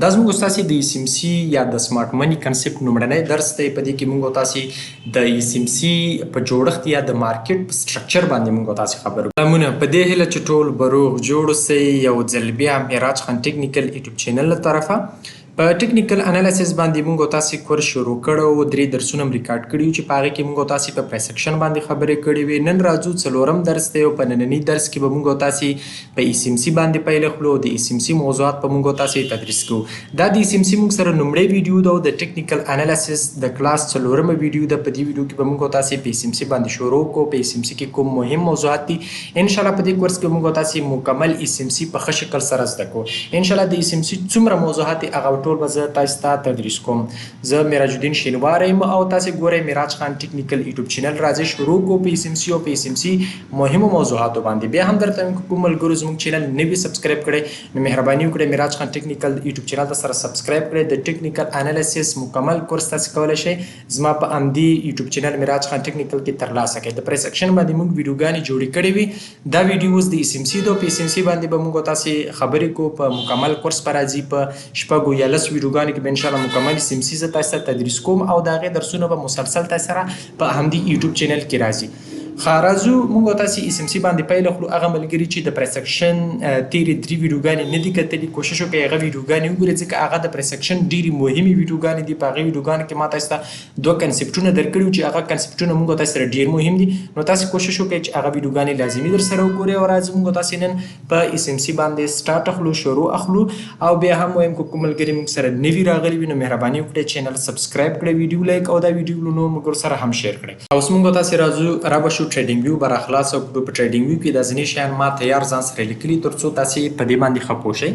دا زموږ تاسو د SMC یا د سمارټ منی کنسپټ لومړنی درس دی. په دې کې موږ تاسو د SMC په جوړښت یا د مارکیټ په سټرکچر باندې موږ تاسو خبرو کوو. په دې هیله چې ټول بروغ جوړ اوسئ. یو ځل بیا معراج خان ټیکنیکل یوټیوب چینل له طرفه په ټیکنیکل انالیسس باندې موږ تاسو کورس شروع کړو. 3 درسونه ریکارډ کړیو چې په هغه کې موږ تاسو په پرسکشن باندې خبرې کړې وې. نن راځو څلورم درس دی او په نننی درس کې به موږ تاسو په SMC باندې پیل کړو. د SMC موضوعات په موږ تاسو تدریس کوو. دا د SMC موږ سره نومړی ویډیو ده او د ټیکنیکل انالیسس د کلاس څلورمه ویډیو ده. په دې ویډیو کې به موږ تاسو په SMC باندې شروع کوو. په SMC کې کوم مهم موضوعات دي ان شاء الله په دې کورس کې موږ تاسو مکمل SMC په ښه شکل سره زده کوو. ان شاء الله د SMC څومره موضوعات هغه ټول به زه تاسو تدریس کوم. زه معراج الدین شینوار یم او تاسو ګورئ معراج خان ټیکنیکل یوټیوب چینل. راځي شروع کوو په SMC او په SMC مهمو موضوعاتو باندې. بیا هم درته کوم ملګرو زموږ چینل نه وي سبسکرایب کړی نو مهرباني وکړئ معراج خان ټیکنیکل یوټیوب چینل ته سره سبسکرایب کړئ. د ټیکنیکل انالیسس مکمل کورس تاسو کولی شئ زما په امدي یوټیوب چینل معراج خان ټیکنیکل کې ترلاسه کړئ. د پرسکشن باندې موږ ویډیوګانې جوړې کړې وي. دا ویډیوز د SMC دو په SMC باندې به موږ تاسو خبرې کوو. په مکمل کورس پر راځي په شپږو یا لس ویډیوګانې کې ان شاء الله مکمل SMC زه تاسو ته تدریس کوم او دا غي درسونه به مسلسل تاسو سره په همدي یوټیوب چینل کې راځي. خارزو موږ تاسو SMC باندې پیل کړو. هغه ملګری چې د پرسکشن تیری 3 ویډیوګانې نه دي کتلې کوشش وکړئ هغه ویډیوګانې وګورئ ځکه هغه د پرسکشن ډېری مهمه ویډیوګانې دي. په هغه ویډیوګانو کې ما تاسو ته دوه کنسپټونه درکړو چې هغه کنسپټونه موږ تاسو سره ډېر مهم دي. نو تاسو کوشش وکړئ چې هغه ویډیوګانې لازمي در سره وګورئ او راځو موږ تاسو نن په SMC باندې سٹارټ اخلو شروع اخلو. او بیا هم وایم کوم ملګری موږ سره نوی راغلی وي نو مهرباني وکړئ چینل سبسکرایب کړئ ویډیو لایک او دا ویډیو نو موږ سره هم شیر کړئ. اوس موږ تاسو راځو را بشو ټریډینګ ویو برا خلاص او په ټریډینګ ویو کې د ځینې شیان ما تیار ځان سره لیکلي ترڅو تاسو په دې باندې ښه پوه شئ.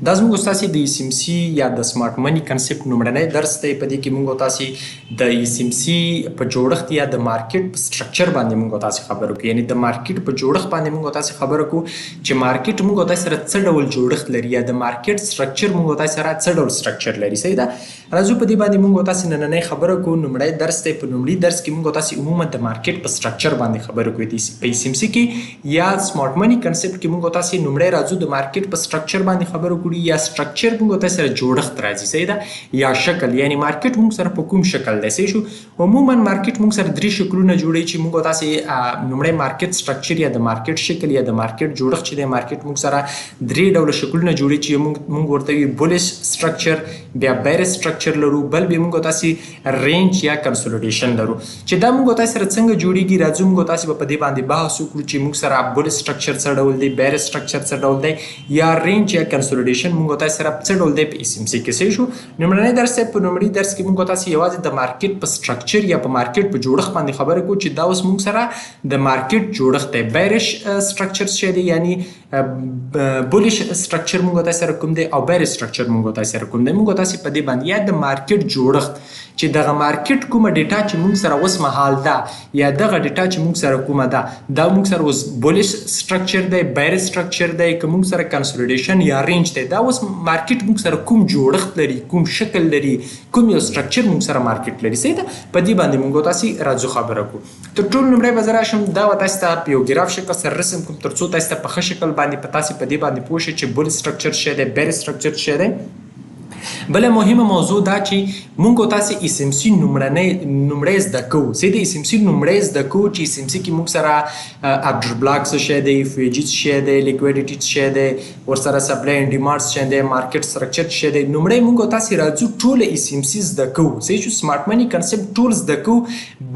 دا زموږ تاسو د SMC یا د سمارټ منی کنسپټ لومړنی درس دی. په دې کې موږ تاسو د SMC په جوړښت یا د مارکیټ په سټرکچر باندې موږ تاسو خبرو کوو. یعنی د مارکیټ په جوړښت باندې موږ تاسو خبرو کوو چې مارکیټ موږ تاسو سره څه ډول جوړښت لري یا د مارکیټ سټرکچر موږ تاسو سره څه ډول سټرکچر لري. صحیح ده. راځو په دې باندې موږ تاسو نننی خبرو کوو. لومړی درس دی. په لومړي درس کې موږ تاسو عموما د مارکیټ په سټرکچر باندې خبرو کوو. په SMC کې یا سمارټ منی کنسپټ کې موږ تاسو لومړی راځو د مارکیټ په سټرکچر باندې خبرو کوو یا سټرکچر موږ تاسو سره جوړښت راځي. صحیح ده. یا شکل یعنی مارکیټ موږ سره په کوم شکل دی. صحیح شو. عموما مارکیټ موږ سره درې شکلونه جوړي چې موږ تاسو لومړی مارکیټ سټرکچر یا د مارکیټ شکل یا د مارکیټ جوړښت چې د مارکیټ موږ سره درې ډول شکلونه جوړي چې موږ ورته وي بولیش سټرکچر بیا بیرس سټرکچر لرو بل به موږ تاسو رینج یا کنسولیډیشن لرو. چې دا موږ تاسو سره څنګه جوړیږي راځو موږ تاسو په دې باندې بحث وکړو چې موږ سره بولیش سټرکچر څه ډول دی بیرس سټرکچر څه ډول دی یا رینج یا کنسولیډیشن موږ تاسو سره څه ډول دی په SMC کې. صحیح شو. نومړنی درس په نومړي درس کې موږ تاسو یوازې د مارکیټ په سټرکچر یا په مارکیټ په جوړښت باندې خبرې کوو چې دا اوس موږ سره د مارکیټ جوړښت دی. بیرش سټرکچر څه دی یعنی بولیش سټرکچر موږ تاسو سره کوم دی او بیرش سټرکچر موږ تاسو سره کوم دی. موږ تاسو په دې باندې یا د مارکیټ جوړښت چې دغه مارکیټ کومه ډیټا چې موږ سره اوس مهال ده یا دغه ډیټا چې موږ سره کومه ده دا موږ سره اوس بولیش سټرکچر دی بیرش سټرکچر دی که موږ سره کنسولیډیشن یا رینج دی. دا اوس مارکیټ موږ سره کوم جوړښت لري کوم شکل لري کوم یو سټرکچر موږ سره مارکیټ لري. صحیح ده. په دې باندې موږ تاسو راځو خبره کوو. تر ټولو لومړی به زه راشم دا تاسو ته په یو ګراف شکل سره رسم کوم ترڅو تاسو ته په ښه شکل باندې په تاسو په دې باندې پوه شئ چې بولیش سټرکچر څه دی بیرش سټرکچر څه دی. بل مهمه موضوع دا چې موږ تاسو SMC نومړی زده کوو. صحیح دی. SMC نومړی زده کوو چې SMC کې موږ سره ارډر بلاک څه شی دی FG څه شی دی لیکویډیټي څه شی دی ورسره سپلای اینډ ډیمانډ څه شی دی مارکیټ سټرکچر څه شی دی. نومړی موږ تاسو راځو ټول SMC زده کوو. صحیح شو. سمارټ منی کنسپټ ټول زده کوو.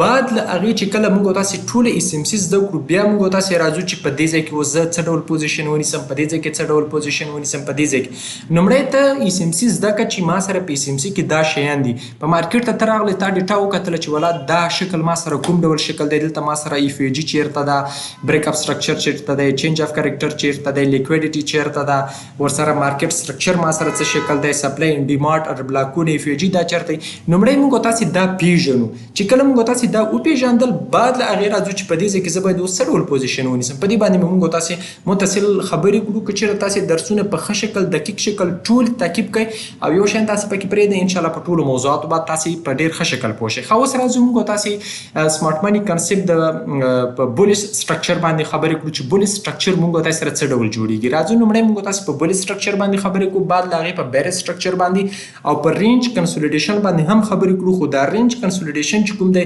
بعد له هغې چې کله موږ تاسو ټول SMC زده کړو بیا موږ تاسو راځو چې په دې ځای کې اوس زه څه ډول پوزیشن ونیسم په دې ځای کې څه ډول پوزیشن ونیسم په دې ځای کې. نومړی ته SMC زده کړه چې ما سره په SMC کې دا شیان دي. په مارکیټ ته راغلی تا ډیټا وکتله چې ولا دا شکل ما سره کوم ډول شکل دی. دلته ما سره FG چیرته ده بریک اپ سټرکچر چیرته دی چینج اف کریکټر چیرته دی لیکویډیټي چیرته ده ورسره مارکیټ سټرکچر ما سره څه شکل دی سپلای اینډ ډیمانډ ار بلاکونه FG دا چیرته. نومړی موږ تاسو دا پیژنو چې کله موږ تاسو دا وپیژندل بعد له هغې راځو چې په دې ځای کې زه باید اوس څه ډول پوزیشن ونیسم. په دې باندې موږ تاسو متصل خبرې کړو که چېرته تاسو درسونه په ښه شکل دقیق شکل ټول تعقیب کړئ او یو شیان تاسو پکې پرېږدئ ان شاء الله په ټولو موضوعاتو باندې تاسو په ډېر ښه شکل پوه شئ. ښه اوس راځو موږ تاسو سمارټ مني کنسپټ د په بولیش سټرکچر باندې خبرې کړو چې بولیش سټرکچر موږ تاسو سره څه ډول جوړیږي. راځو لومړی موږ تاسو په بولیش سټرکچر باندې خبرې کوو، بعد له هغې په بیرز سټرکچر باندې او په رینج کنسولیډیشن باندې هم خبرې کړو. خو دا رینج کنسولیډیشن چې کوم دی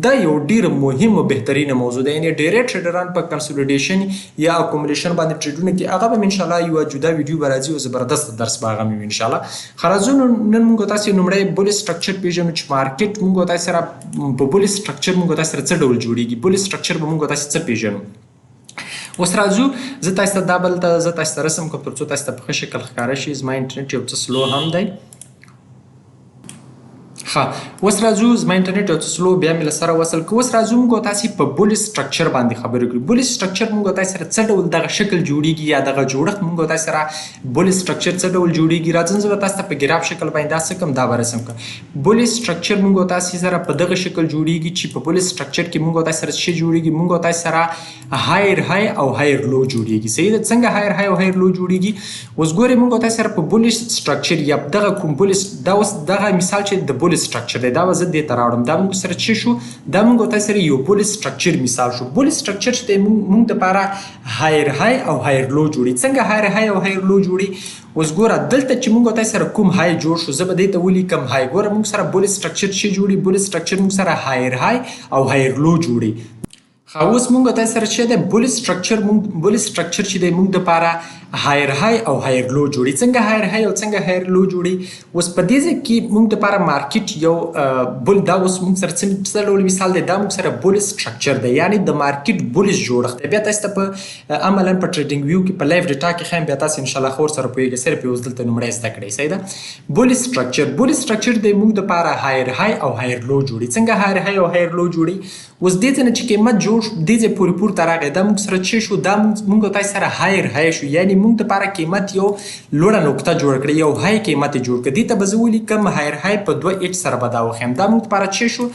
دا یو ډېر مهم او بهترینه موضوع ده. یعنې ډېری ټریډران په کنسولیډیشن یا اکومولیشن باندې ټریډونه کوي. هغه به ان شاء الله یو جدا ویډیو به راځي او زبردست درس به هغه وي ان شاء الله. ښه راځو نن موږ تاسو لومړی بولیش سټرکچر پیژنو چې مارکیټ موږ تاسو سره په بولیش سټرکچر موږ تاسو سره څه ډول جوړیږي. بولیش سټرکچر به موږ تاسو څه پیژنو. اوس راځو زه تاسو ته دا بل ته زه تاسو ته رسم کوم ترڅو تاسو ته په ښه شکل ښکاره شي. زما انټرنیټ یو څه سلو هم دی. ښه اوس راځو زما انټرنیټ یو څه سلو بیا مې له سره وصل کړو. اوس راځو موږ تاسو په بولیش سټرکچر باندې خبرې کړو. بولیش سټرکچر موږ تاسو سره څه ډول دغه شکل جوړیږي یا دغه جوړښت موږ تاسو سره بولیش سټرکچر څه ډول جوړیږي. راځم زه تاسو ته په ګراف شکل باندې دا څه کوم دا به رسم کړم. بولیش سټرکچر موږ تاسو سره په دغه شکل جوړیږي چې په بولیش سټرکچر کې موږ تاسو سره څه جوړیږي. موږ تاسو سره هایر های او هایر لو جوړیږي. صحیح ده. څنګه هایر های او هایر لو جوړیږي. اوس ګورئ موږ تاسو سره په بولیش سټرکچر یا دغه کوم بولیش دا اوس دغه مثال چې د بولیش سټرکچر دی دا زه دې ته راوړم. دا موږ سره څه شو دا موږ تاسو سره یو بولیش سټرکچر مثال شو. بولیش سټرکچر چې موږ دپاره هایر های او هایر لو جوړي. څنګه هایر های او هایر لو جوړي. اوس ګوره دلته چې موږ تاسو سره کوم های جوړ شو زه به دې ته ولیکم های. ګوره موږ سره بولیش سټرکچر څه جوړي. بولیش سټرکچر موږ سره هایر های او هایر لو جوړي. اوس موږ تاسو سره چې د بولیش سټرکچر چې دی موږ دپاره هایر های او هایر لو جوړي. څنګه هایر های او څنګه هایر لو جوړي. اوس په دې ځای کې موږ دپاره مارکیټ یو دا اوس موږ سره څه ډول مثال دی. دا موږ سره بولیش سټرکچر دی یعنې د مارکیټ بولیش جوړښت دی. بیا تاسو ته په عملا په ټریډینګ ویو کې په لایف ډیټا کې ښایم بیا تاسو انشاءالله ښه ورسره پوهېږئ. صرف یې اوس دلته لومړی زده کړئ. صحیح ده. بولیش سټرکچر دی موږ دپاره هایر های او هایر لو جوړي. څنګه هایر های او هایر لو جوړي. اوس دې ځای نه چې قیمت جوړ شو دې ځای پورې پورته راغی دا موږ سره څه شو دا موږ تاسو سره هایر های شو. یعنې موږ دپاره قیمت یو لوړه نقطه جوړ کړه یو های قیمت یې جوړ کړه. دې ته به زه ولیکم هایر های په 2 سره به دا وښیم. دا موږ دپاره څه شو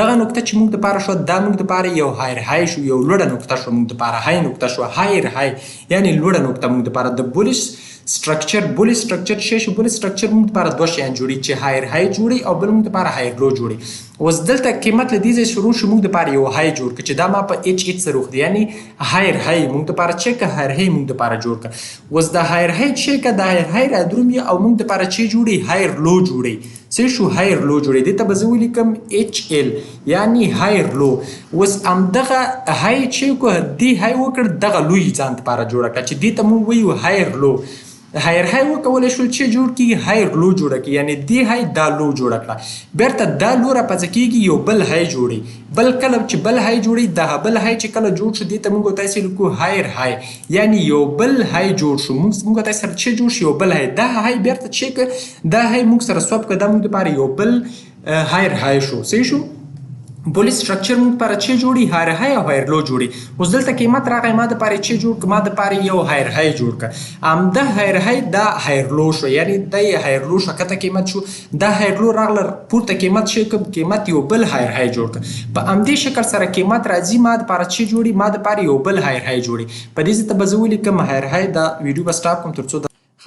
دغه نقطه چې موږ دپاره شو دا موږ دپاره یو هایر های شو یو لوړه نقطه شو. موږ دپاره های نقطه شو هایر های یعنې لوړه نقطه موږ دپاره د بولیش سټرکچر. بولیش سټرکچر څه شو. بولیش سټرکچر موږ دپاره دوه شیان جوړي چې هایر های جوړي او بل موږ دپاره هایر لو جوړي. اوس دلته قیمت له دې ځای شروع شو موږ دپاره یو های جوړ کړه چې دا ما په ایچ سره وخت یعنې هایر های موږ دپاره چې که هایر های موږ دپاره جوړ کړه. اوس د هایر های چې که د هایر های را درومي او موږ دپاره چې جوړي هایر لو جوړي. څه شو هایر لو جوړي. دې ته به زه ولیکم ایچ ال یعنې هایر لو. اوس همدغه های چې کو دې های وکړ دغه لوی ځان دپاره جوړه کړه چې دې ته موږ وایو هایر لو. هایر های وکولی شول چې جوړ کړي هایر لو جوړه کړي یعنې دې های دا لو جوړه کړه. بیرته دا لو راپڅه کېږي یو بل های جوړي. بل کله چې بل های جوړي دغه بل های چې کله جوړ شو دې ته موږ تاسو لیکو هایر های یعنې یو بل های جوړ شو. موږ تاسو سره چې جوړ شي یو بل های دا های بیرته چې دا های موږ سره سوپ کړه دا موږ دپاره یو بل هایر های شو. صحیح شو. بولیش سټرکچر موږ دپاره چې جوړي هایر های او هایر لو جوړي. اوس دلته قیمت راغی ما دپاره چې جوړ کړه ما دپاره یو هایر های جوړ کړه. همده هایر های دا هایر لو شو یعنې دا یې هایر لو شو کته قیمت شو. دا هایر لو راغله پورته قیمت چې قیمت یو بل هایر های جوړ کړه. په همدې شکل سره قیمت راځي ما دپاره چې جوړي ما دپاره یو بل هایر های جوړي. په دې ځای ته به زه ولیکم هایر های دا ویډیو به سټاپ کړم تر څو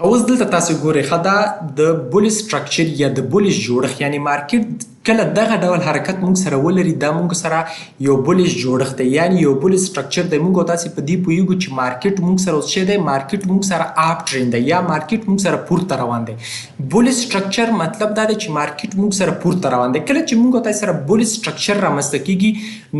اوس دلته تاسو ګورئ ښه دا د بولیش سټرکچر یا د بولیش جوړښت یعنې مارکیټ کله دغه ډول حرکت موږ سره ولري دا موږ سره یو بولیش جوړښت دی یعنې یو بولیش سټرکچر دی. موږ تاسو په دې پوهیږو چې مارکیټ موږ سره اوس څه دی مارکیټ موږ سره اپ ټرینډ دی یا مارکیټ موږ سره پورته روان دی. بولیش سټرکچر مطلب دا دی چې مارکیټ موږ سره پورته روان دی. کله چې موږ تاسو سره بولیش سټرکچر رامنځته کېږي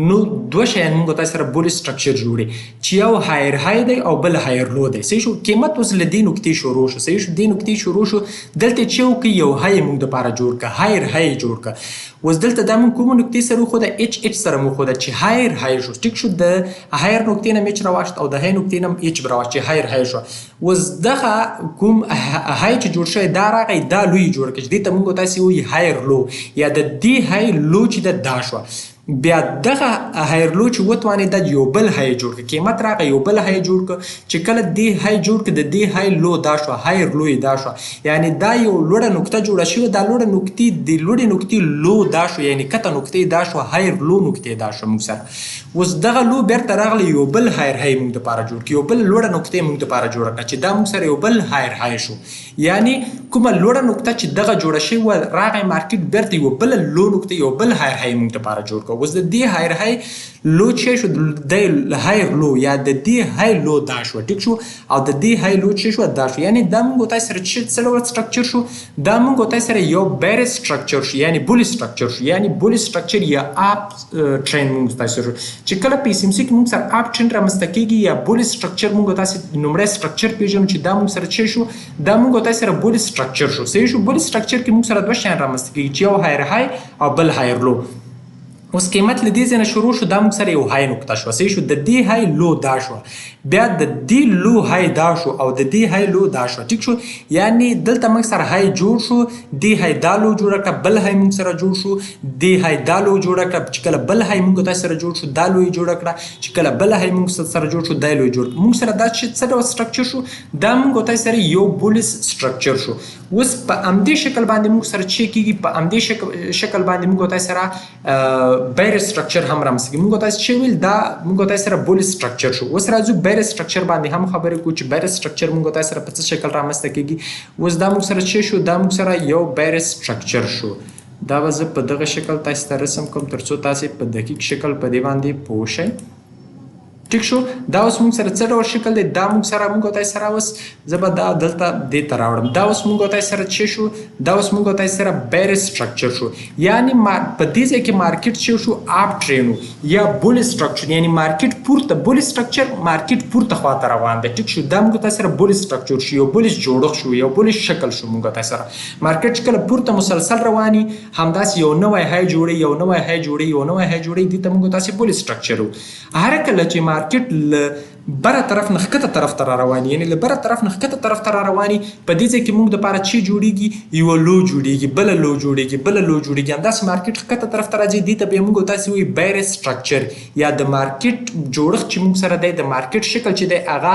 نو دوه شیان موږ تاسو سره بولیش سټرکچر جوړي چې یو هایر های دی او بل هایر لو دی. صحیح شو. قیمت اوس له دې نقطې شروع شو. صحیح شو. دې نقطې شروع شو دلته چې وکړي یو های موږ دپاره جوړ کړه هایر های جوړ کړه. اوس دلته دا موږ کومو نقطې سره وښوده ایچ سره مو وښوده چې هایر های شو. ټیک شو. د هایر نقطې نه ایچ راواخیست او د های نقطې نه ایچ راواخیست چې هایر های شو. اوس دغه کوم های چې جوړ شوی دا راغی دا لوی جوړ کړه چې دې ته موږ تاسې وایي هایر لو یا د دې های لو چې ده دا شوه. بیا دغه هایر لو چې وتوانې دا یو بل های جوړ کړه قیمت راغی یو بل های جوړ کړه چې کله دې های جوړ کړه د دې های لو دا شو هایر لو دا شو یعنی دا یو لوړه نقطه جوړه شوې دا لوړه نقطې د لوړې نقطې لو دا شو یعنی کته نقطې دا شو هایر لو نقطې دا شو موږ سره اوس دغه لو بیرته راغلی یو بل هایر های موږ دپاره جوړ کړه یو بل لوړه نقطې موږ دپاره جوړه کړه چې دا موږ سره یو بل هایر های شو یعنی کومه لوړه نقطه چې دغه جوړه شوې وه راغی مارکیټ بیرته یو بله لو نقطې یو بل هایر های موږ دپاره جوړ کړه اوس د دې هایر های لو چې شو د هایر لو یا د دې های لو دا شو ټیک شو او د دې های لو چې شو دا شو یعنی دا موږ تاسو سره څه ډول سټرکچر شو دا موږ تاسو سره یو بیرس سټرکچر شو یعنی بول سټرکچر شو یعنی بول سټرکچر یا اپ ټرین موږ تاسو سره چې کله په SMC کې موږ سره اپ ټرین رامنځته کیږي یا بول سټرکچر موږ تاسو نمبر سټرکچر پیژنو چې دا موږ سره چې شو دا موږ تاسو سره بول سټرکچر شو صحیح شو بول سټرکچر کې موږ سره دوه شان رامنځته کیږي چې یو هایر های او بل هایر لو اوس قیمت له دې ځای نه شروع شو دا موږ سره یو های نقطه شوه صحیح شو د دې های لو دا شوه بیا د دې لو های دا شو او د دې های لو دا شوه ټیک شو یعنی دلته موږ سره های جوړ شو دې های دا لو جوړه کړه بل های موږ سره جوړ شو دې های دا لو جوړه کړه چې کله بل های موږ تاسو سره جوړ شو دا لو یې جوړه کړه چې کله بل های موږ سره جوړ شو دا لو یې جوړ موږ سره دا څه ډول سټرکچر شو دا موږ تاسو سره یو بولس سټرکچر شو اوس په همدې شکل باندې موږ سره چې کېږي په همدې شکل باندې موږ تاسو سره بیر سټرکچر هم رامنځته موږ تاسو چې ویل دا موږ تاسو سره بول سټرکچر شو اوس راځو بیر سټرکچر باندې هم خبرې کوو چې بیر سټرکچر موږ تاسو سره په څه شکل رامنځته کېږي اوس دا موږ سره چې شو دا موږ سره یو بیر سټرکچر شو دا به زه په دغه شکل تاسو ته رسم کوم ترڅو تاسو په دقیق شکل په دې باندې پوه شئ ټیک شو دا اوس موږ سره څه ډول شکل دی دا موږ سره موږ تاسو سره اوس زه به دا دلته دې ته راوړم دا اوس موږ تاسو سره چې شو دا اوس موږ تاسو سره بیر سټرکچر شو یعنی په دې ځای کې مارکیټ چې شو اپ ټرینو یا بول سټرکچر یعنی مارکیټ پورته بول سټرکچر مارکیټ پورته خواته روان دی ټیک شو دا موږ تاسو سره بول سټرکچر شو یو بول جوړښت شو یو بول شکل شو موږ تاسو سره مارکیټ کله پورته مسلسل رواني همداسې یو نوی های جوړي یو نوی های جوړي یو نوی های جوړي دې ته موږ تاسو بول سټرکچر هر کله چې مارکیټ بره طرف نه ښکته طرف ته را رواني یعنی له بره طرف نه ښکته طرف ته را رواني په دې ځای کې موږ دپاره چې جوړېږي یوه لو جوړېږي بله لو جوړېږي بله لو جوړېږي همداسې مارکیټ ښکته طرف ته راځي دې ته بیا موږ تاسې وایي بیر سټرکچر یا د مارکیټ جوړښت چې موږ سره دی د مارکیټ شکل چې دی هغه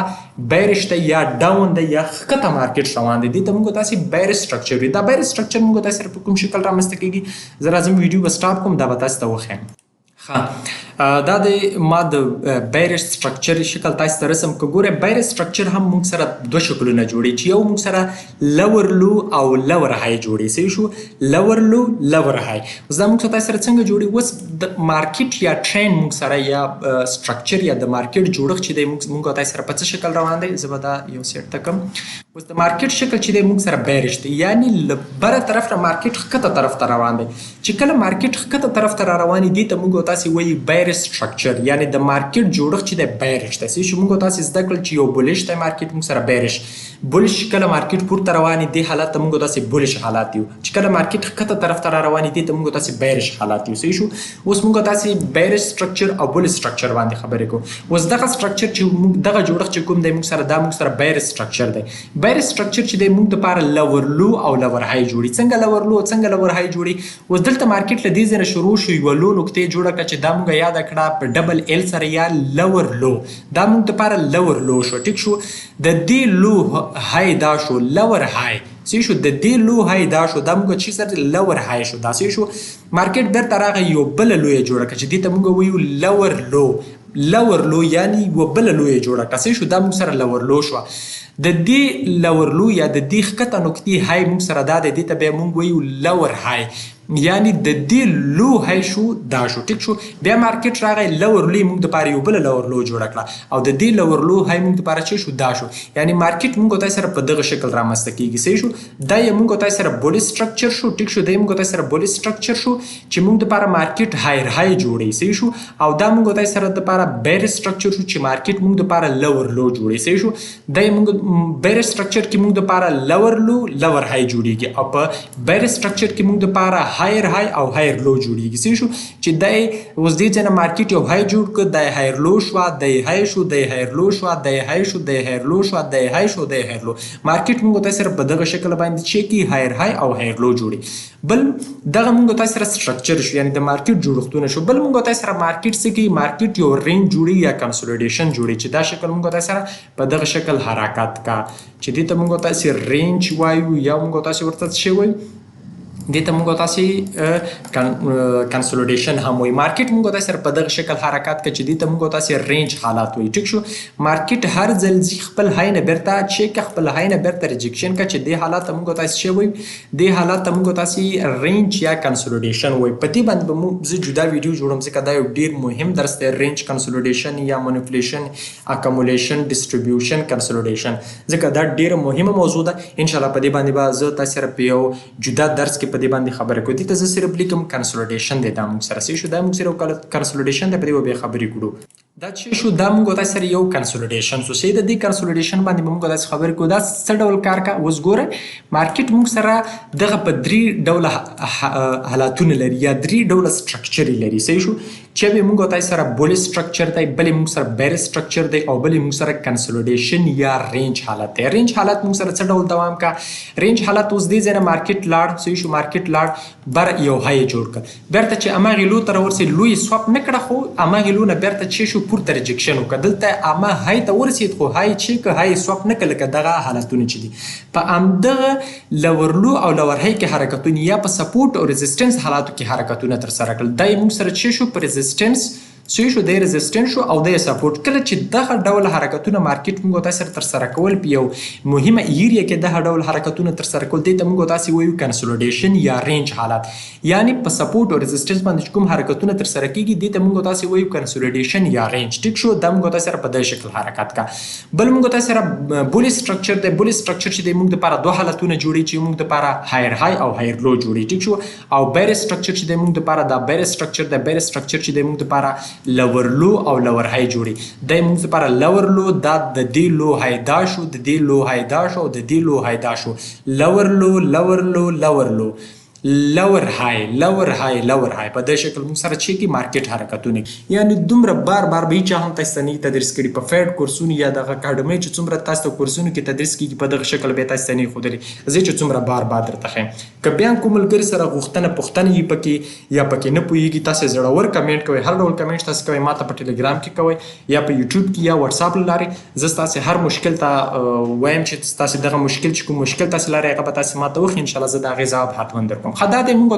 بیرش دی یا ډاون دی یا ښکته مارکیټ روان دی دې ته موږ تاسې بیر سټرکچر وایي دا بیر سټرکچر موږ تاسې سره په کوم شکل رامنځته کېږي زه راځم ویډیو به سټاپ کوم دا به تاسو ته وښیم دا د ما د بیر سټرکچر شکل تاسو ته رسم که ګوره بیر سټرکچر هم موږ سره دوه شکلونه جوړي چې یو موږ سره لور لو او لور های جوړي صحیح شو لور لو لور های اوس دا موږ تاسو سره څنګه جوړي اوس د مارکیټ یا ټرین موږ سره یا سټرکچر یا د مارکیټ جوړښت چې دی موږ تاسو سره په څه شکل روان دی زه به دا یو سیټ ته کړم اوس د مارکیټ شکل چې دی موږ سره بیرش دی یعنی له بره طرف نه مارکیټ ښکته طرف ته روان دی چې کله مارکیټ ښکته طرف ته را روان دي ته موږ تاسو وایي بیر سټرکچر یعنی د مارکیټ جوړښت چې دی بیرش دی صحیح شو موږ تاسو زده کړل چې یو بولش دی مارکیټ موږ سره بیرش بولش کله مارکیټ پورته روان دی حالت ته موږ تاسو بولش حالات یو چې کله مارکیټ ښکته طرف ته را روان دي ته موږ تاسو بیرش حالات یو صحیح شو اوس موږ تاسو بیرش سټرکچر او بول سټرکچر باندې خبرې کوو اوس دغه سټرکچر چې موږ دغه جوړښت چې کوم دی موږ سره دا موږ سره بیر سټرکچر دی بیر سټرکچر چې دی موږ دپاره لور لو او لور های جوړي څنګه لور لو څنګه لور های جوړي اوس دلته مارکیټ له دې ځای نه شروع شو یوه لو نقطې جوړه کړه چې دا موږ یاده کړه په ډبل ایل سره یا لور لو دا موږ دپاره لور لو شو ټیک شو د دې لو های دا شو لور های صحیح شو د دې لو های دا شو دا موږ چې سره لور های شو دا صحیح شو مارکیټ بیرته راغی یو بله لو یې جوړه کړه چې دې ته موږ وایو لور لو لور لو یعنی یوه بله لو یې جوړه کړه صحیح شو دا موږ سره لور لو شوه د دې لور لو یا د دې ښکته نقطې های موږ سره دا دی دې ته بیا موږ وایو لور های یعنی د دې لو های شو دا شو ټیک شو بیا مارکیټ راغی لور لو موږ دپاره یو بله لور لو جوړه کړه او د دې لور لو های موږ دپاره چې شو دا شو یعنی مارکیټ موږ تاسو سره په دغه شکل رامنځته کېږي صحیح شو دا یې موږ تاسو سره بول سټرکچر شو ټیک شو دا یې موږ تاسو سره بول سټرکچر شو چې موږ دپاره مارکیټ هایر های جوړوي صحیح شو او دا موږ تاسو سره دپاره بیر سټرکچر شو چې مارکیټ موږ دپاره لور لو جوړوي صحیح شو دا یې موږ بیر سټرکچر کې موږ دپاره لور لو لور های جوړیږي او په بیر سټرکچر کې موږ دپاره هایر های او هایر لو جوړیږي صحیح شو چې دا اوس دې ځای نه مارکیټ یو های جوړ کړ دا هایر لو شوه دا های شو دا هایر لو شوه دا های شو دا هایر لو شوه دا های شو دا هایر لو مارکیټ موږ تاسو سره په دغه شکل باندې چې کې هایر های او هایر لو جوړي بل دغه موږ تاسو سره سټرکچر شو یعنی د مارکیټ جوړښتونه شو. بل موږ تاسو سره مارکیټ څه کوي مارکیټ یو رینج جوړي یا کنسولیډیشن جوړي چې دا شکل موږ تاسو سره په دغه شکل حرکت کا چې دې ته موږ تاسو رینج وایو یا موږ تاسو ورته څه وایو دې ته موږ تاسو کنسولیډیشن هم وایي. مارکیټ موږ تاسو سره په دغه شکل حرکت کوي چې دې ته موږ تاسو رینج حالات وایي. ټیک شو. مارکیټ هر ځل ځي خپل های نه بیرته چیک خپل های نه بیرته ریجکشن کا چې دې حالات موږ تاسو څه وایي دې حالات موږ تاسو رینج یا کنسولیډیشن وایي. په دې باندې به زه جدا ویډیو جوړوم ځکه دا یو ډیر مهم درس دی رینج کنسولیډیشن یا منیپولیشن اکومولیشن ډیسټریبیوشن کنسولیډیشن ځکه دا ډیره مهمه موضوع ده. ان شاء الله په دې باندې به زه تاسو سره په یو جدا درس کې په دې باندې خبرې کوو. دې ته زه صرف لیکم کنسولیډیشن دی دا موږ سره شو دا موږ سره کنسولیډیشن دی په دې به خبرې کوو. دا چې شو دا موږ تاسو سره یو کنسولیډیشن سو سي د دې کنسولیډیشن باندې موږ تاسو خبرې کوو دا څه ډول کار کا اوس ګوره مارکیټ موږ سره دغه په درې ډوله حالتونه لري یا درې ډوله سټرکچر لري. صحیح شو چې به موږ تاسو سره بول سټرکچر دی بل موږ سره بیر سټرکچر دی او بل موږ سره کنسولیډیشن یا رینج حالت دی. رینج حالت موږ سره څه ډول دوام کا رینج حالت اوس دې ځنه مارکیټ لاړ صحیح شو مارکیټ لاړ بر یو های جوړ کړ بیرته چې اماغه لو تر ورسې لوی سوپ نه کړه خو اماغه لو نه بیرته چې شو پورته ریجکشن وکړ دلته اما های ته ورسید خو های چې که های سوپ نه کړه دغه حالتونه چي دي په امدغه لور لو او لور های کې حرکتونه یا په سپورټ او ریزिस्टेंस حالاتو کې حرکتونه تر سره کړل دای موږ سره چې شو په ریزिस्टेंस سوی شو د ریزिस्टेंस شو او د سپورټ کله چې دغه ډول حرکتونه مارکیټ موږ تاسو تر سره کول پیو مهمه ایریا کې دغه ډول حرکتونه تر سره کول د موږ تاسو وایو کنسولیډیشن یا رینج حالت یعنی په سپورټ او ریزिस्टेंस باندې کوم حرکتونه تر سره کیږي د موږ تاسو وایو کنسولیډیشن یا رینج. ټیک شو د موږ تاسو په دغه شکل حرکت کا. بل موږ تاسو سره بول سټرکچر د بول سټرکچر چې د موږ لپاره دوه حالتونه جوړي چې موږ لپاره هایر های او هایر لو جوړي. ټیک شو او بیر سټرکچر چې د موږ لپاره دا بیر سټرکچر د بیر سټرکچر چې د موږ لپاره لور لو او لور های جوړي د موږ لپاره لور لو دا د دې لو های دا شو د دې لو های دا شو د دې لو های دا شو لور لو لور لو لور لو لور های لور های لور های په دې شکل موږ سره چې کی مارکیټ حرکتونه یعنی دومره بار بار به چا هم تاسو نه تدریس کړي په فیډ کورسونو یا د اکیډمي چې څومره تاسو کورسونو کې تدریس کیږي په دغه شکل به تاسو نه خو دري زه چې څومره بار بار درته خیم ک بیا کوم ملګری سره غوښتنه پښتنه یې پکې یا پکې نه پويږي تاسو زړور کمنټ کوئ هر ډول کمنټ تاسو کوئ ماته په ټلګرام کې کوئ یا په یوټیوب کې یا واتس اپ لاري زه تاسو هر مشکل ته وایم چې تاسو دغه مشکل چې کوم مشکل تاسو لاري هغه تاسو ماته وخت ان شاء الله زه دا غذاب حتما درکوم. خدای دې موږ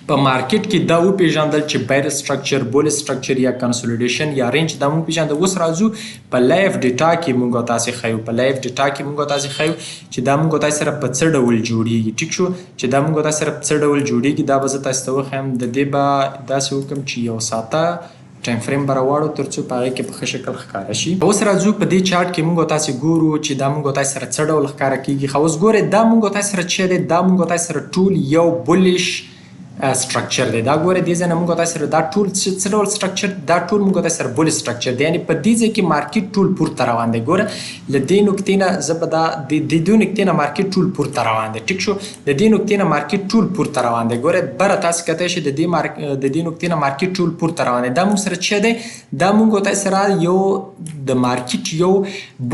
په مارکیټ کې دا و پیژندل چې بیر سټرکچر بول سټرکچر یا کنسولیډیشن یا رینج دا موږ پیژندل. اوس راځو په لایف ډیټا کې موږ تاسو خایو په لایف ډیټا کې موږ تاسو خایو چې دا موږ تاسو سره په څه ډول جوړیږي. ټیک شو چې دا موږ تاسو سره په څه ډول جوړیږي دا به تاسو ته وخم د دې با داسې حکم چې یو ساته ټایم فریم براوړو ترڅو پاره کې په شکل ښکارا شي. اوس راځو په دې چارت کې موږ تاسو ګورو چې دا موږ تاسو سره څه ډول ښکارا کیږي. خو اوس ګوره دا موږ تاسو سره چې دا موږ تاسو سره ټول یو بولیش سټرکچر دی دا ګوره دې ځنه موږ تاسو سره دا ټول څه ډول سټرکچر دا ټول موږ تاسو سره بول سټرکچر دی یعنی په دې ځای کې مارکیټ ټول پورته روان دی. ګوره ل دې نقطې نه زبدا د دې نقطې نه مارکیټ ټول پورته روان دی. ټیک شو د دې نقطې نه مارکیټ ټول پورته روان دی. ګوره بر تاسو کته شي د دې نقطې نه مارکیټ ټول پورته روان دی. دا موږ سره چې دی دا موږ تاسو سره یو د مارکیټ یو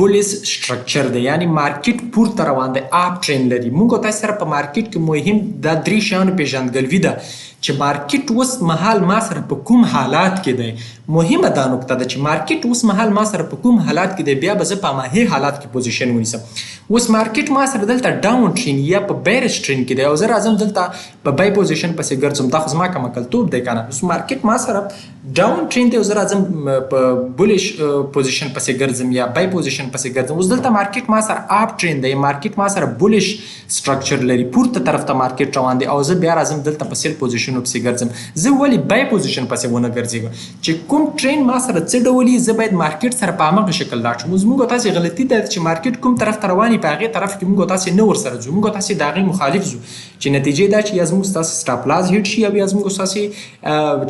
بولیس سټرکچر دی یعنی مارکیټ پورته روان دی اپ ټرین لري. موږ تاسو سره په مارکیټ کې مهم د درې شیانو پیژندګلوي ده چې مارکیټ اوس مهال ما سره په کوم حالات کې دی. مهمه دا نقطه ده چې مارکیټ اوس مهال ما سره په کوم حالات کې دی بیا به زه په ماهي حالات کې پوزیشن ونیسم. اوس مارکیټ ما سره دلته ډاون ټرین یا په بیرش ټرین کې دی او زه راځم دلته په بای پوزیشن پسې ګرځم دا خو زما کوم کلتوب دی کنه. اوس مارکیټ ما سره ډاون ټرین دی او زه راځم په بولیش پوزیشن پسې ګرځم یا بای پوزیشن پسې ګرځم. اوس دلته مارکیټ ما سره اپ ټرین دی مارکیټ ما سره بولیش سټرکچر لري پورته طرف ته مارکیټ روان دی او زه بیا راځم دلته په سیل پوزیشن پسې ګرځم. زه ولی بای پوزیشن پسې ونه ګرځم چې کوم ټرین ما سره څه ډول زه باید مارکیټ سره په هغه شکل لاړ شم. موږ تاسو غلطي ده چې مارکیټ کوم طرف ته رواني په هغه طرف کې موږ تاسو نه ور سره ځو موږ تاسو د هغه مخالف ځو چې نتیجه دا چې یزمو تاسو سټاپ لاس هیټ شي او یزمو تاسو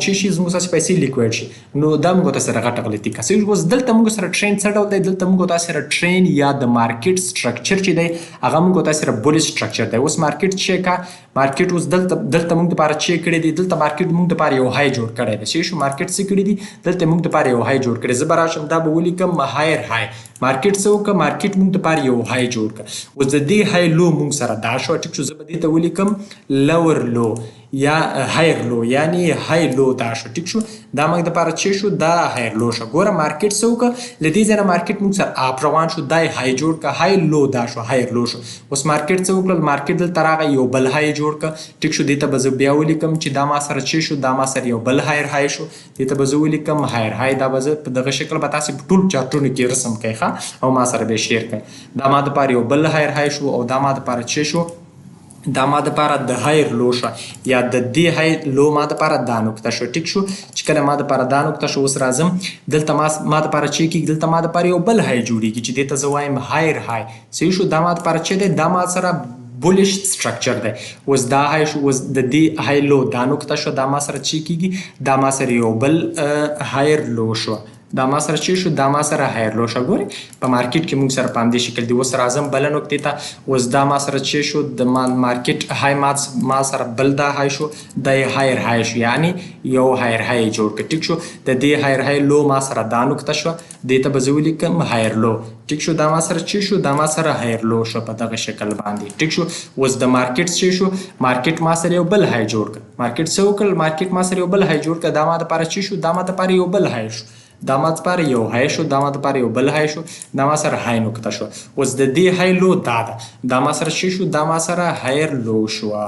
چې شي زمو تاسو پیسې لیکوډ شي نو دا موږ تاسو سره غټه غلطي کوي. اوس دلته موږ سره ټرین څه ډول دی دلته موږ تاسو سره ټرین یا د مارکیټ سټرکچر چې دی هغه موږ تاسو سره بول سټرکچر دی. اوس مارکیټ چې کا مارکیټ اوس دلته موږ لپاره چې کړی دی دلته مارکیټ موږ لپاره یو های جوړ کړی دی. شي شو مارکیټ څه کړی دی دلته موږ لپاره یو های جوړ کړی. زه براشم دا به ولیکم هایر های مارکیټ څه وکړه مارکیټ موږ دپاره یو های جوړ کړه اوس د دې های لو موږ سره دا شوه ټیک شو زه به دې ته ولیکم لور لو یا هایر لو یعنی های لو دا شو ټیک شو دا موږ دپاره چې شو دا هایر لو شو ګوره مارکیټ څه وکړه له دې ځای نه مارکیټ موږ سره اپ روان شو دا یې های جوړ کړه های لو دا شو هایر لو شو اوس مارکیټ څه وکړل مارکیټ دلته راغی یو بل های جوړ کړه ټیک شو دې ته به زه بیا ولیکم چې دا ما سره چې شو دا ما سره یو بل هایر های شو دې ته به زه ولیکم هایر های دا به زه په دغه شکل به تاسې په ټول چارټونو کې رسم کړئ ښه او ما سره به یې شیر کړئ دا ما دپاره یو بل هایر های شو او دا ما دپاره چې شو دا ما دپاره د هایر لو شو یا د دې های لو ما دپاره دا نقطه شو ټیک شو چې کله ما دپاره دا نقطه شو اوس راځم دلته ما دپاره چې کېږي دلته ما دپاره یو بل های جوړېږي چې دې ته زه وایم هایر های صحیح شو دا ما دپاره چې دی دا ما سره بولش سټرکچر دی اوس دا های شو اوس د دې های لو دا نقطه شو دا ما سره چې کېږي دا ما سره یو بل هایر لو شو دا ما سره چې شو دا ما سره هایر لو شو ګورئ په مارکیټ کې موږ سره په همدې شکل دی اوس راځم بله نقطې ته اوس دا ما سره چې شو د مارکیټ های ما سره بل دا های شو دا یې هایر های شو یعنی یو هایر های یې جوړ کړ ټیک شو د دې هایر های لو ما سره دا نقطه شوه دې ته به زه ولیکم هایر لو ټیک شو دا ما سره چې شو دا ما سره هایر لو شو په دغه شکل باندې ټیک شو اوس د مارکیټ چې شو مارکیټ ما سره یو بل های جوړ کړ مارکیټ څه وکړل مارکیټ ما سره یو بل های جوړ کړ دا ما دپاره چې شو دا ما دپاره یو بل های شو دا ما دپاره یو های شو دا ما دپاره یو بل های شو دا ما سره های نقطه شو اوس د دې های لو دا ده دا ما سره چې شو دا ما سره هایر لو شوه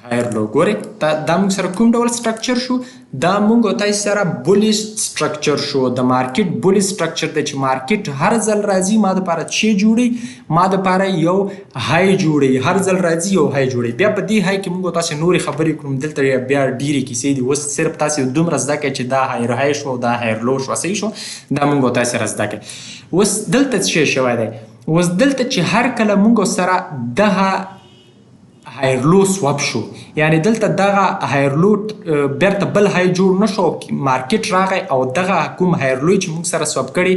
هایر لو ګورئ دا موږ سره کوم ډول سټرکچر شو دا موږ او تاسې سره بولیش سټرکچر شو د مارکیټ بولیش سټرکچر دی چې مارکیټ هر ځل راځي ما دپاره چې جوړوي ما دپاره یو های جوړوي هر ځل راځي یو های جوړوي بیا په دې های کې موږ او تاسې نورې خبرې کړو دلته بیا ډېرې کیسې دي اوس صرف تاسې دومره زده کړئ چې دا هایر های شو او دا هایر لو شو صحیح شو دا موږ او تاسې سره زده کړئ اوس دلته څه شوی دی اوس دلته چې هر کله موږ سره دغه هایر لو سواب شو یعنی دلته دغه هایر لو بیرته بل های جوړ نه شو مارکیټ راغی او دغه کوم هایر لو چې موږ سره سواب کړي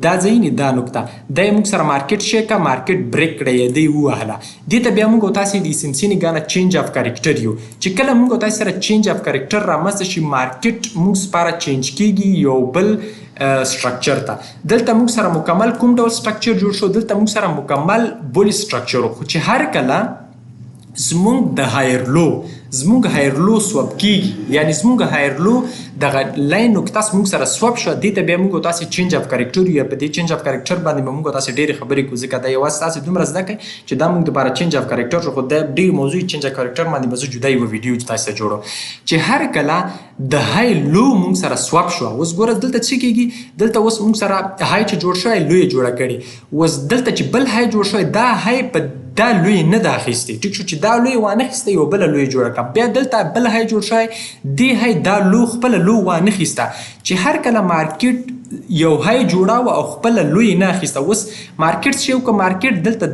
دا ځای دا نقطه دا یې موږ سره مارکیټ شی که مارکیټ بریک کړی یې دی ووهله دې ته بیا موږ او تاسې د SMC نګانه چینج اف کرکټر یو چې کله موږ او تاسې سره چینج اف کرکټر رامنځته شي مارکیټ موږ سپاره چینج کېږي یو بل سټرکچر ته دلته موږ سره مکمل کوم ډول سټرکچر جوړ شو دلته موږ سره مکمل بولی سټرکچر خو چې هر کله زمونږ د هایر لو زمونږ هایر لو سواب کېږي یعنی زمونږ هایر لو دغه لاین نقطه زمونږ سره سواب شوه دې ته بیا موږ او تاسې چینج اف کرکټر یا په دې چینج اف کرکټر باندې به موږ او تاسې ډېرې خبرې کوو ځکه دا یوازې تاسې دومره زده کړئ چې دا موږ دپاره چینج اف کرکټر شو خو دا ډېر موضوع چینج اف کرکټر باندې به زه جدا یوه ویډیو تاسې ته جوړوم چې هر کله د های لو موږ سره سواب شوه اوس ګوره دلته څه کېږي دلته اوس موږ سره های چې جوړ شوی لو یې جوړه کړې اوس دلته چې بل های جوړ شوی دا های په دا لوی نه ده اخیستی ټیک شو چې دا لوی وانه خیسته یو بله لوی جوړه کړه بیا دلته بل های جوړ شوی دې های دا لو خپله لو وانه خیسته چې هر کله مارکیټ یو های جوړاوه او خپله لوی نه اخیسته اوس مارکیټ چې یو که مارکیټ دلته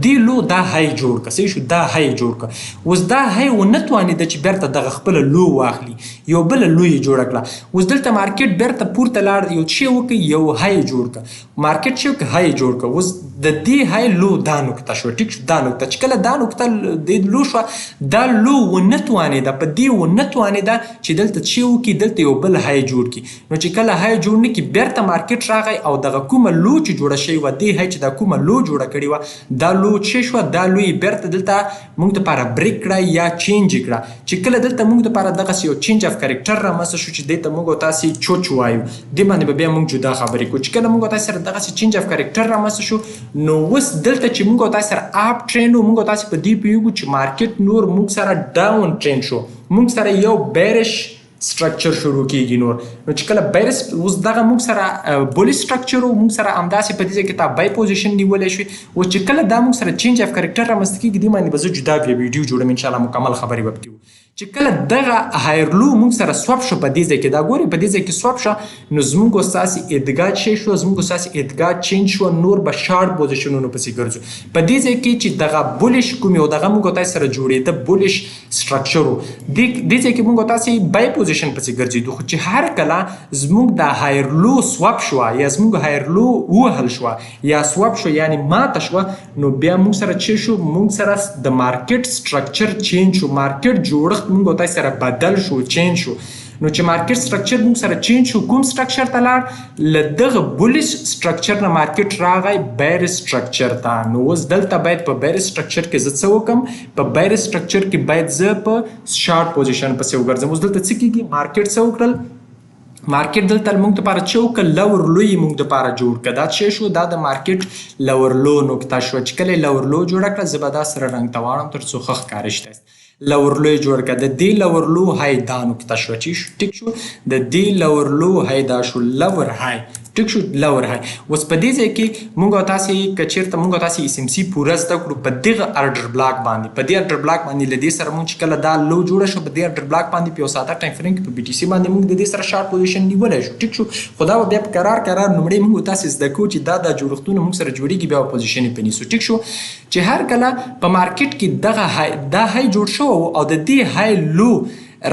دی لو دا های جوړ کړه صحیح شو دا های جوړ کړه اوس دا های ونه توانېده چې بیرته دغه خپله لو واخلي یو بله لو یې جوړه کړه اوس دلته مارکیټ بیرته پورته لاړ یو څه وکړي یو های جوړ کړه مارکیټ چې وکړه های جوړ کړه اوس د دې های لو دا نقطه شوه ټیک شو دا نقطه چې کله دا نقطه د لو شوه دا لو ونه توانېده په دې ونه توانېده چې دلته څه وکړي دلته یو بل های جوړ کړي نو چې کله های جوړ نه کړي بیرته مارکیټ راغی او دغه کومه لو چې جوړه شوې وه دې های چې دا کومه لو جوړه کړې وه دا لو چې شوه دا لو یې بیرته دلته موږ دپاره بریک کړه یا چینج یې کړه چې کله دلته موږ دپاره دغسې یو چینج اف کرکټر رامنځته شو چې دې ته موږ او تاسې چوچ وایو دې باندې به بیا موږ جدا خبرې کوو چې کله موږ او تاسې سره دغسې چینج اف کرکټر رامنځته شو نو اوس دلته چې موږ او تاسې سره اپ ټرینډ و موږ او تاسې په دې پوهېږو چې مارکیټ نور موږ سره ډاون ټرینډ شو موږ سره یو بیرش سټرکچر شروع کېږي نور نو چې کله بیرس اوس دغه موږ سره بولي سټرکچر و موږ سره همداسې په دې ځای کې تا بای پوزیشن نیولی شوي اوس چې کله دا موږ سره چینج اف کرکټر رامنځته کېږي دې باندې به زه جدا بیا ویډیو جوړم انشاءالله مکمل خبرې به پکې چې کله دغه هایر لو موږ سره سواب شو په دې ځای کې دا ګورئ په دې ځای کې سواب شو نو زموږ او ستاسې ادغا شی شو زموږ او ستاسې ادغا چینج شو نور به شارټ پوزیشنونو پسې ګرځو په دې ځای کې چې دغه بولش کوم یو دغه موږ او تاسې سره جوړېده بولش سټرکچر و دې ځای کې موږ او تاسې بای پوزیشن پسې ګرځېدو خو چې هر کله زموږ د هایر لو سواب شوه یا زموږ هایر لو ووهل شوه یا سواب شو یعنی ماته شوه نو بیا موږ سره چې شو موږ سره د مارکیټ سټرکچر چینج شو مارکیټ جوړښت موږ او تاسې سره بدل شو چینج شو نو چې مارکیټ سټرکچر موږ سره چینج شو کوم سټرکچر ته لاړ له دغه بولیش سټرکچر نه مارکیټ راغی بیر سټرکچر ته نو اوس دلته باید په بیر سټرکچر کې زه څه وکړم په بیر سټرکچر کې باید زه په شارټ پوزیشن پسې وګرځم اوس دلته څه کېږي مارکیټ څه وکړل مارکیټ دلته موږ دپاره چې وکړل لور لو یې موږ دپاره جوړ کړه دا څه شو دا د مارکیټ لور لو نقطه شوه چې کله یې لور لو جوړه کړه زه به دا سره رنګ ته واړم تر څو ښه ښکاره شته لور لو یې جوړ کړه د دې لور لو های دا نقطه شوه چې ټیک شو د دې لور لو های دا شو لور های ټیک شو لور های اوس په دې ځای کې موږ او تاسې که چېرته موږ او تاسې اس ام سی پوره زده کړو په دغه ارډر بلاک باندې په دې ارډر بلاک باندې له دې سره موږ چې کله دا لو جوړه شو په دې ارډر بلاک باندې په یو ساده ټایم فریم کې په بي ټي سي باندې موږ د دې سره شارټ پوزیشن نیولی شو ټیک شو خو دا به بیا په قرار لومړی موږ تاسې زده کوو چې دا جوړښتونه موږ سره جوړېږي بیا به پوزیشن یې په نیسو ټیک شو چې هر کله په مارکیټ کې دغه دا های جوړ شوی او د دې های لو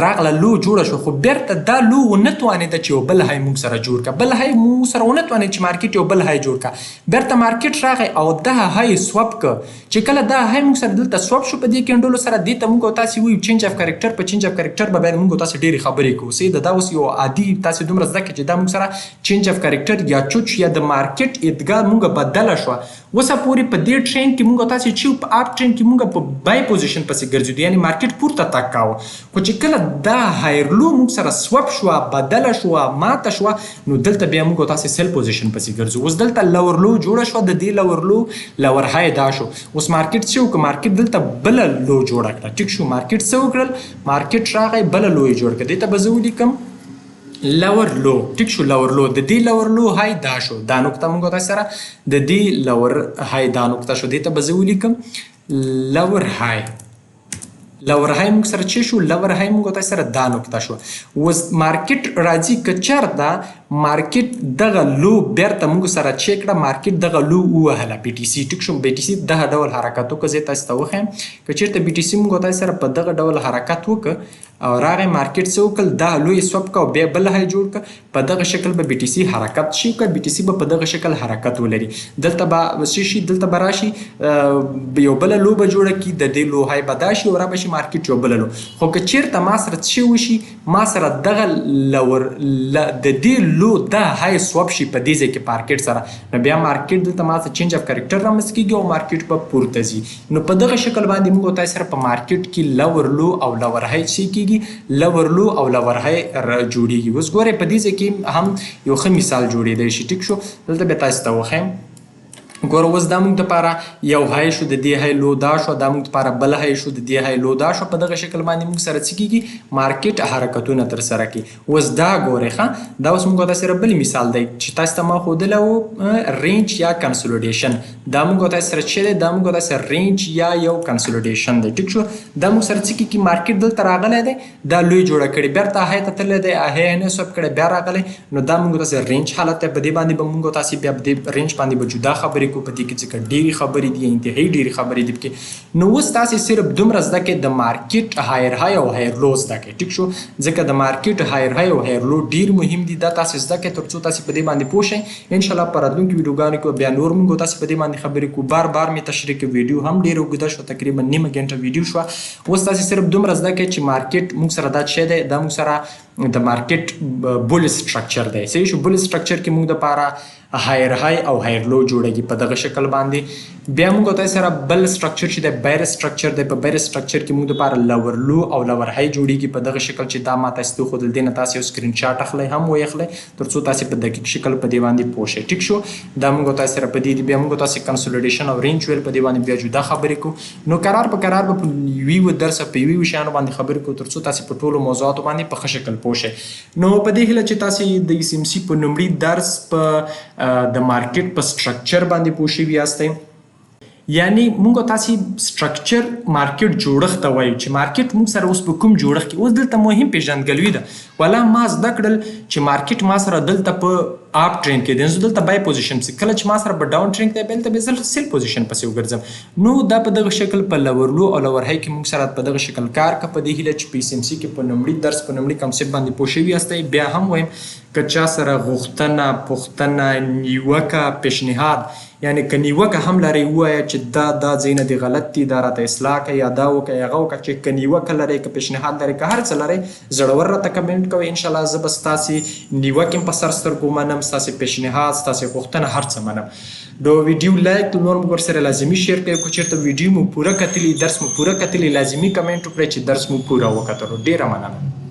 راغله لو جوړه شو خو بیرته دا لو ونه توانېده چې یو بل های موږ سره جوړ کړه بل های موږ سره ونه توانېد چې مارکیټ یو بل های جوړ کړه بیرته مارکیټ راغی او دغه های سوپ کړه چې کله دا های موږ سره دلته سوپ شو په دې کینډلو سره دې ته موږ او تاسې وایو چینج اف کرکټر په چینج اف کرکټر به باید موږ او تاسې ډېرې خبرې کوو صحیح ده دا اوس یو عادي تاسې دومره زده کړئ چې دا موږ سره چینج اف کرکټر یا چوچ یا د مارکیټ ادګا موږ بدله شوه اوسه پورې په دې ټرین کې موږ او تاسې چې په اپ ټرین کې موږ په بای پوزیشن پسې ګرځېدو یعنې مارکیټ پورته تګ کاوه خو چې کله دا هایرلو موږ سره سوپ شوه بدله شوه ماته شوه نو دلته بیا موږ او تاسې سیل پوزیشن پسې ګرځو اوس دلته لور لو جوړه شوه د دې لور لو لور های دا شو اوس مارکیټ څه وکړه مارکیټ دلته بله لو جوړه کړه ټیک شو مارکیټ څه وکړل مارکیټ راغی بله لو یې جوړ کړه دې ته به زه ولیکم لور لو ټیک شو لور لو د دې لور لو های دا شو دا نقطه موږ تاسو سره د دې لور های دا نقطه شو دې ته به زه ولیکم لور های لور های موږ سره چې شو لور های موږ تاسو سره دا نقطه شو اوس مارکیټ راځي که چېرته مارکیټ دغه لو بیرته موږ سره چیک کړه مارکیټ دغه لو ووهله بي ټي سي ټیک شو بي ټي سي دغه ډول حرکت وکړه زه تاسو ته وښیم که چېرته بي ټي سي موږ تاسو سره په دغه ډول حرکت وکړه او راغی مارکیټ څه وکړل دا لو یې سوپ کړه او بیا بل های جوړ کړه په دغه شکل به بي ټي سي حرکت شي که بي ټي سي به په دغه شکل حرکت ولري دلته به څه شي دلته به راشي یو بله لو به جوړه کړي د دې لو های به دا شي او را به شي مارکیټ یو بله لو خو که چېرته ما سره څه وشي ما سره دغه لور د دې لو دا های سوپ شي په دې ځای کې مارکیټ سره نو بیا مارکیټ دلته ما سره چینج اف کرکټر رامنځته کېږي او مارکیټ به پورته ځي نو په دغه شکل باندې موږ تاسو سره په مارکیټ کې لور لو او لور های څه کېږي لور لو او لور های جوړېږي اوس ګورئ په دې ځای کې هم یو ښه مثال جوړېدی شي ټیک شو دلته بیا تاسو ته وښیم ګوره اوس دا موږ دپاره یو های شو د دې های لو دا شو دا موږ دپاره بل های شو د دې های لو دا شو په دغه شکل باندې موږ سره څه کېږي مارکیټ حرکتونه ترسره کړي اوس دا ګورئ ښه دا اوس موږ تاسو سره بل مثال دی چې تاسو ته ما ښودلی و رینج یا کنسولیډیشن دا موږ تاسو سره چې دی دا موږ تاسو سره رینج یا یو کنسولیډیشن دی ټیک شو دا موږ سره څه کېږي مارکیټ دلته راغلی دی دا لوی جوړه کړې بیرته های ته تللی دی های نه سوپ کړی بیا راغلی نو دا موږ تاسو رینج حالت دی په دې باندې به موږ تاسو بیا په دې رینج باندې به جدا خبرې کوو په دې کې ځکه ډېرې خبرې دي انتهایي ډېرې خبرې دي پکې نو اوس تاسې صرف دومره زده کړئ د مارکیټ هایر های او هایر لو زده کړئ ټیک شو ځکه د مارکیټ هایر های او هایر لو ډېر مهم دي دا تاسې زده کړئ تر څو تاسې په دې باندې پوه شئ انشاءالله په راتلونکي ویډیوګانو کې بیا نور موږ تاسې په دې باندې خبرې کوو بار بار مې تشریح کړې ویډیو هم ډېره اوږده شوه تقریبا نیمه ګنټه ویډیو شوه اوس تاسې صرف دومره زده کړئ چې مارکیټ موږ سره دا څه دی دا موږ سره د مارکیټ بول سټرکچر دی صحیح شو بول سټرکچر کې موږ دپاره هایر های او هایر لو جوړېږي په دغه شکل باندې بیا موږ تاسو سره بل سټرکچر چې دی بیر سټرکچر دی په بیر سټرکچر کې موږ دپاره لور لو او لور های جوړېږي په دغه شکل چې دا ما تاسو ته وښودل دې نه تاسو یو سکرین شاټ اخلئ هم ویې تر څو تاسو په دقیق شکل په دې باندې پوه شئ ټیک شو دا موږ تاسو سره په دې بیا موږ تاسو کنسولیډیشن او رینج ویل په دې باندې بیا جدا خبرې کوو نو قرار په قرار به په یوې درس په یوې شیانو باندې خبرې کوو تر څو تاسو په ټولو موضوعاتو باندې په ښه شکل پوه شئ نو په دې هیله چې تاسو د اس ام سی په لومړي درس په د مارکیټ په سټرکچر باندې پوه شوي یاستئ یعنی موږ تاسو سټرکچر مارکیټ جوړښت ته وایو چې مارکیټ موږ سره اوس په کوم جوړښت کې اوس دلته مهم پیژندګلوي ده ولا ما زده کړل چې مارکیټ ما سره دلته په اپ ټرین کې دی زه دلته بای پوزیشن پسې کله چې ما سره په ډاون ټرین کې دی بیا دلته بیا زه سیل پوزیشن پسې وګرځم نو دا په دغه شکل په لور لو او لور های کې موږ سره په دغه شکل کار کوو په دې هیله چې په اس ام سی کې په لومړي درس په لومړي کنسپټ باندې پوه شوي یاستئ بیا هم وایم که چا سره غوښتنه پوښتنه نیوکه پیشنهاد یعنی که نیوکه هم لرئ ووایه چې دا ځای نه دې غلط دي دا راته اصلاح کړئ یا دا وکړئ هغه وکړه چې که نیوکه لرئ که پیشنهاد لرئ که هر څه لرئ زړور راته کمنټ کوئ انشاءالله زه به ستاسې نیوکې هم په سر سترګو منم ستاسې پیشنهاد ستاسې غوښتنه هر څه منم نو ویډیو لایک نور مو ورسره لازمي شیر کړئ که چېرته ویډیو مو پوره کتلي درس مو پوره کتلي لازمي کمنټ وکړئ چې درس مو پوره وکتلو ډېره مننه